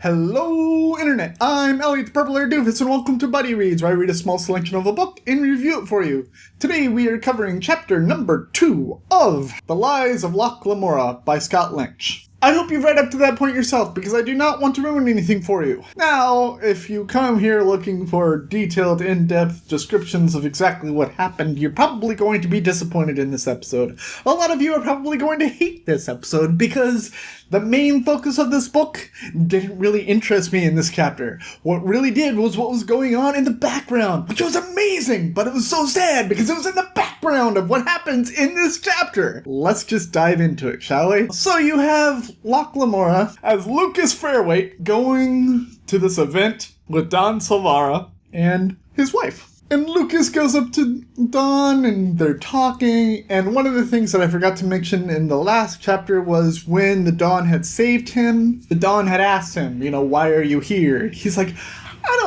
Hello, Internet! I'm Elliot the Purple Hair Doofus, and welcome to Buddy Reads, where I read a small selection of a book and review it for you. Today we are covering chapter number 2 of The Lies of Locke Lamora by Scott Lynch. I hope you've read up to that point yourself, because I do not want to ruin anything for you. Now, if you come here looking for detailed, in-depth descriptions of exactly what happened, you're probably going to be disappointed in this episode. A lot of you are probably going to hate this episode, because the main focus of this book didn't really interest me in this chapter. What really did was what was going on in the background, which was amazing, but it was so sad because it was in the background of what happens in this chapter. Let's just dive into it, shall we? So you have Locke Lamora as Lucas Fairweight going to this event with Don Silvara and his wife. And Lucas goes up to Don and they're talking, and one of the things that I forgot to mention in the last chapter was when the Don had saved him, the Don had asked him, why are you here? He's like, I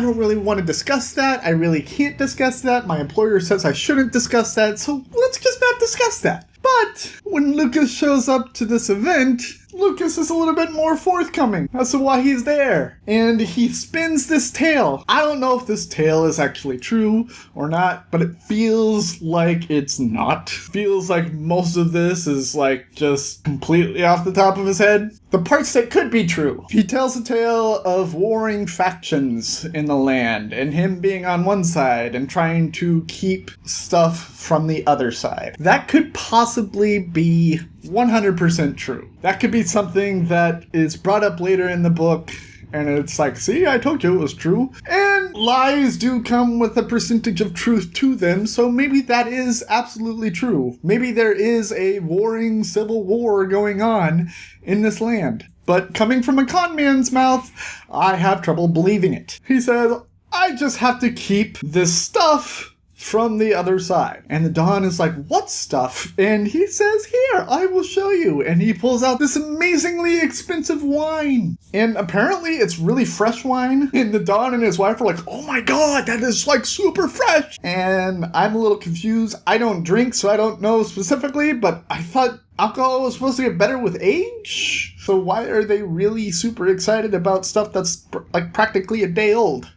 don't really want to discuss that. I really can't discuss that. My employer says I shouldn't discuss that, so let's just not discuss that. But when Lucas shows up to this event, Lucas is a little bit more forthcoming as to why he's there. And he spins this tale. I don't know if this tale is actually true or not, but it feels like it's not. Feels like most of this is just completely off the top of his head. The parts that could be true. He tells a tale of warring factions in the land and him being on one side and trying to keep stuff from the other side. That could possibly be 100% true. That could be something that is brought up later in the book, and it's like, see, I told you it was true. And lies do come with a percentage of truth to them, so maybe that is absolutely true. Maybe there is a warring civil war going on in this land. But coming from a con man's mouth, I have trouble believing it. He says, I just have to keep this stuff from the other side. And the Don is like, what stuff? And he says, here, I will show you. And he pulls out this amazingly expensive wine. And apparently it's really fresh wine. And the Don and his wife are like, oh my God, that is super fresh. And I'm a little confused. I don't drink, so I don't know specifically, but I thought alcohol was supposed to get better with age. So why are they really super excited about stuff that's practically a day old?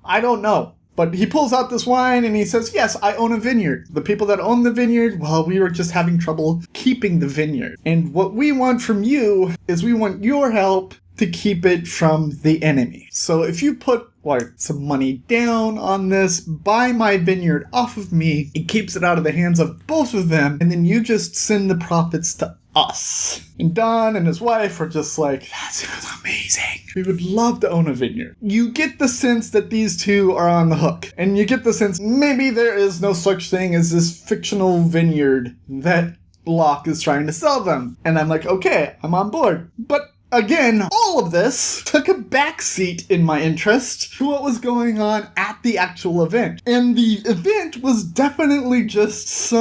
I don't know. But he pulls out this wine and he says, yes, I own a vineyard. The people that own the vineyard, well, we were just having trouble keeping the vineyard. And what we want from you is we want your help to keep it from the enemy. So if you put some money down on this, buy my vineyard off of me, it keeps it out of the hands of both of them, and then you just send the profits to us. And Don and his wife are just like, that sounds amazing. We would love to own a vineyard. You get the sense that these two are on the hook. And you get the sense maybe there is no such thing as this fictional vineyard that Locke is trying to sell them. And I'm like, okay, I'm on board. But again, all of this took a backseat in my interest to what was going on at the actual event. And the event was definitely just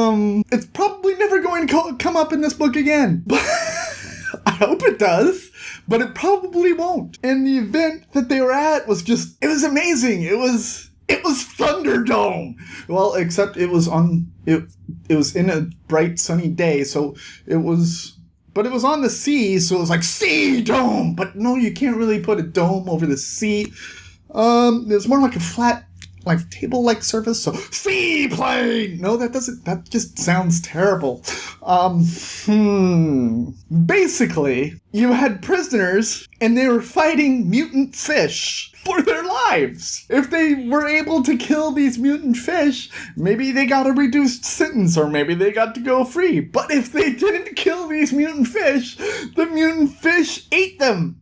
it's probably never going to come up in this book again. But I hope it does, but it probably won't. And the event that they were at was it was amazing. It was Thunderdome. Well, except it was in a bright sunny day, so but it was on the sea, so it was like sea dome. But no, you can't really put a dome over the sea. It was more like a flat, table-like surface. So seaplane. No, that just sounds terrible. Basically, you had prisoners, and they were fighting mutant fish for their lives. If they were able to kill these mutant fish, maybe they got a reduced sentence, or maybe they got to go free. But if they didn't kill these mutant fish, the mutant fish ate them.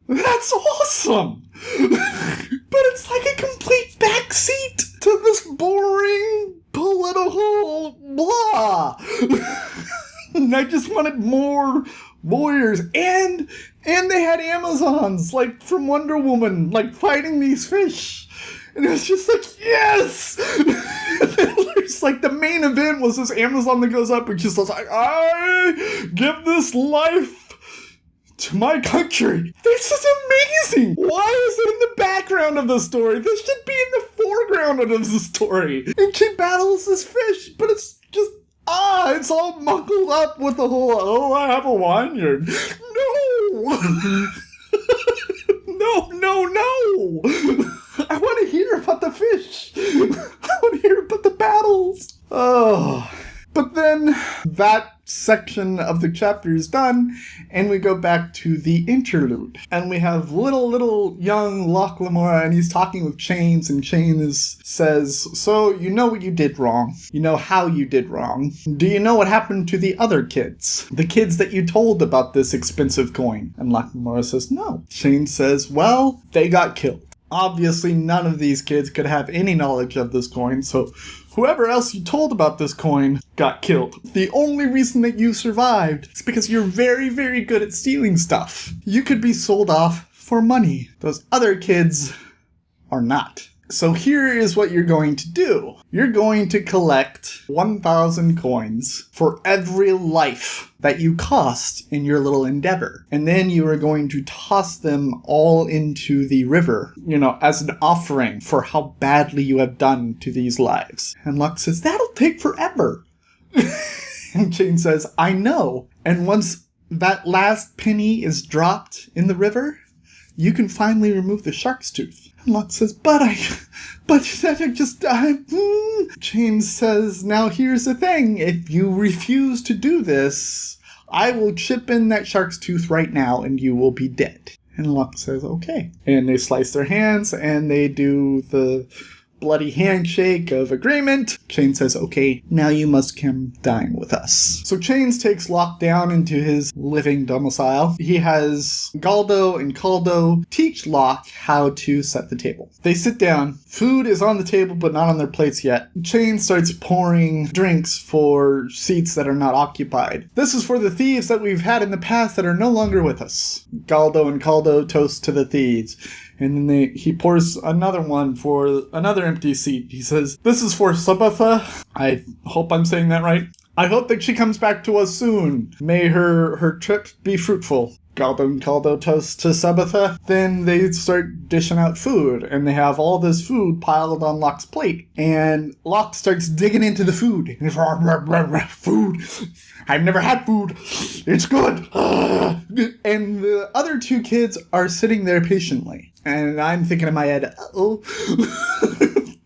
That's awesome. But it's like a complete backseat to this boring political blah. And I just wanted more lawyers, and they had Amazons, from Wonder Woman, fighting these fish. And it was just yes! It's the main event was this Amazon that goes up and just was like, I give this life to my country. This is amazing! Why is it in the background of the story? This should be in the foreground of the story. And she battles this fish, but it's just It's all muckled up with the whole, oh, I have a vineyard. No! No! I want to hear about the fish. I want to hear about the battles. Oh. But then that section of the chapter is done, and we go back to the interlude. And we have little young Locke Lamora, and he's talking with Chains, and Chains says, so you know what you did wrong. You know how you did wrong. Do you know what happened to the other kids? The kids that you told about this expensive coin? And Locke Lamora says, no. Chains says, well, they got killed. Obviously, none of these kids could have any knowledge of this coin, so whoever else you told about this coin got killed. The only reason that you survived is because you're very, very good at stealing stuff. You could be sold off for money. Those other kids are not. So here is what you're going to do. You're going to collect 1,000 coins for every life that you cost in your little endeavor. And then you are going to toss them all into the river, as an offering for how badly you have done to these lives. And Locke says, that'll take forever. And Chain says, I know. And once that last penny is dropped in the river, you can finally remove the shark's tooth. And Locke says, Chain says, now here's the thing. If you refuse to do this, I will chip in that shark's tooth right now and you will be dead. And Locke says, okay. And they slice their hands and they do the bloody handshake of agreement. Chain says, okay, now you must come dine with us. So Chains takes Locke down into his living domicile. He has Galdo and Caldo teach Locke how to set the table. They sit down. Food is on the table, but not on their plates yet. Chains starts pouring drinks for seats that are not occupied. This is for the thieves that we've had in the past that are no longer with us. Galdo and Caldo toast to the thieves. And then he pours another one for another empty seat. He says, this is for Sabbatha. I hope I'm saying that right. I hope that she comes back to us soon. May her trip be fruitful. Galdo and Caldo toast to Sabbatha. Then they start dishing out food. And they have all this food piled on Locke's plate. And Locke starts digging into the food. And he's food. I've never had food. It's good. And the other two kids are sitting there patiently. And I'm thinking in my head, uh-oh,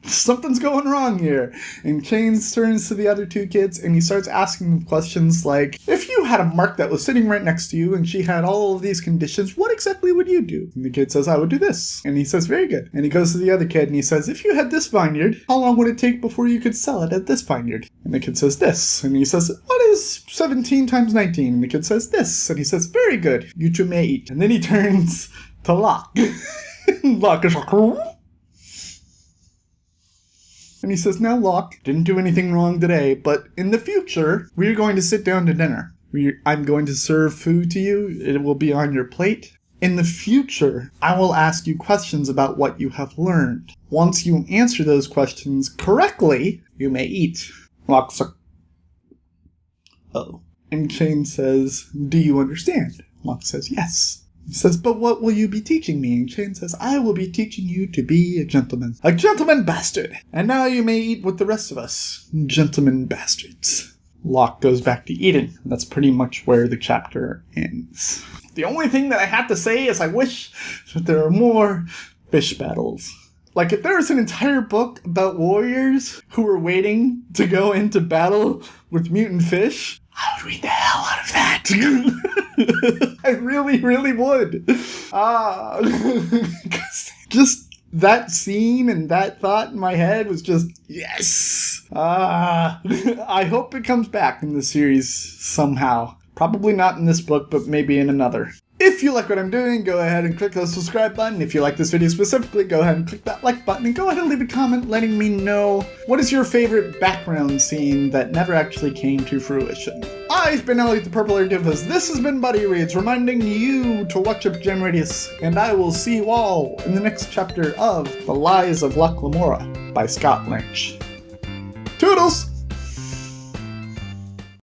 something's going wrong here. And Chains turns to the other two kids and he starts asking them questions like, if you had a mark that was sitting right next to you and she had all of these conditions, what exactly would you do? And the kid says, I would do this. And he says, very good. And he goes to the other kid and he says, if you had this vineyard, how long would it take before you could sell it at this vineyard? And the kid says this. And he says, what is 17 times 19? And the kid says this. And he says, very good. You two may eat. And then he turns to Locke. Locke is like, and he says, now Locke, didn't do anything wrong today, but in the future, we're going to sit down to dinner. I'm going to serve food to you. It will be on your plate. In the future, I will ask you questions about what you have learned. Once you answer those questions correctly, you may eat. Locke's like, oh. And Chain says, do you understand? Locke says, yes. He says, but what will you be teaching me? And Chain says, I will be teaching you to be a gentleman. A gentleman bastard. And now you may eat with the rest of us. Gentlemen bastards. Locke goes back to eating. That's pretty much where the chapter ends. The only thing that I have to say is I wish that there were more fish battles. Like, if there was an entire book about warriors who were waiting to go into battle with mutant fish, I would read the hell out of that. I really, really would. Just that scene and that thought in my head was just, yes. I hope it comes back in the series somehow. Probably not in this book, but maybe in another. If you like what I'm doing, go ahead and click the subscribe button. If you like this video specifically, go ahead and click that like button and go ahead and leave a comment letting me know what is your favorite background scene that never actually came to fruition. I've been Elliot the Purple Hair Doofus. This has been Buddy Reads, reminding you to watch up Gem Radius, and I will see you all in the next chapter of The Lies of Locke Lamora by Scott Lynch. Toodles!